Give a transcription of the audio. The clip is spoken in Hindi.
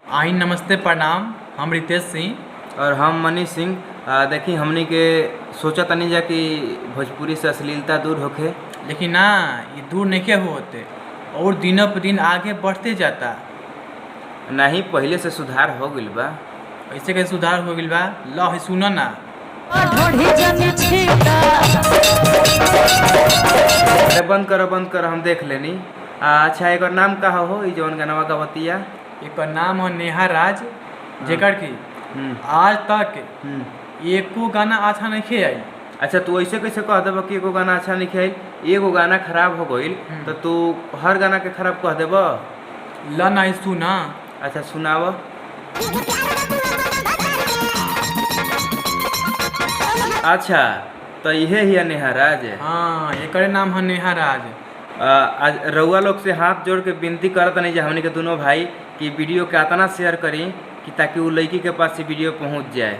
आई नमस्ते प्रणाम। हम रितेश सिंह और हम मनीष सिंह। देखी हमनी के सोचा तनी जा कि भोजपुरी से अश्लीलता दूर होखे, लेकिन ना ये दूर नहीं होते और दिनों पर दिन आगे बढ़ते जाता। नहीं पहले से सुधार हो गइल बा। ऐसे कैसे सुधार हो गइल बा? लो है सुनो ना। अरे बंद कर हम देख लेनी। अच्छा एकर नाम का हो ई जौन गाना गवतिया? एक नाम है नेहा राज, जेकर की आज तक एको गाना अच्छा नहीं आई। अच्छा तू ऐसे कैसे कह देब कि एगो गाना अच्छा नहीं आई? एगो गाना खराब हो गइल तो तू हर गाना के खराब कह देब? ला नहीं सुना। अच्छा सुनाव। अच्छा तो इहे ही नेहा राज? हाँ एक नाम है नेहा राज। आज रउआ लोग से हाथ जोड़ के विनती करत नहीं हमनी के दोनों भाई कि वीडियो के इतना शेयर करी कि ताकि वो लड़की के पास वीडियो पहुंच जाए।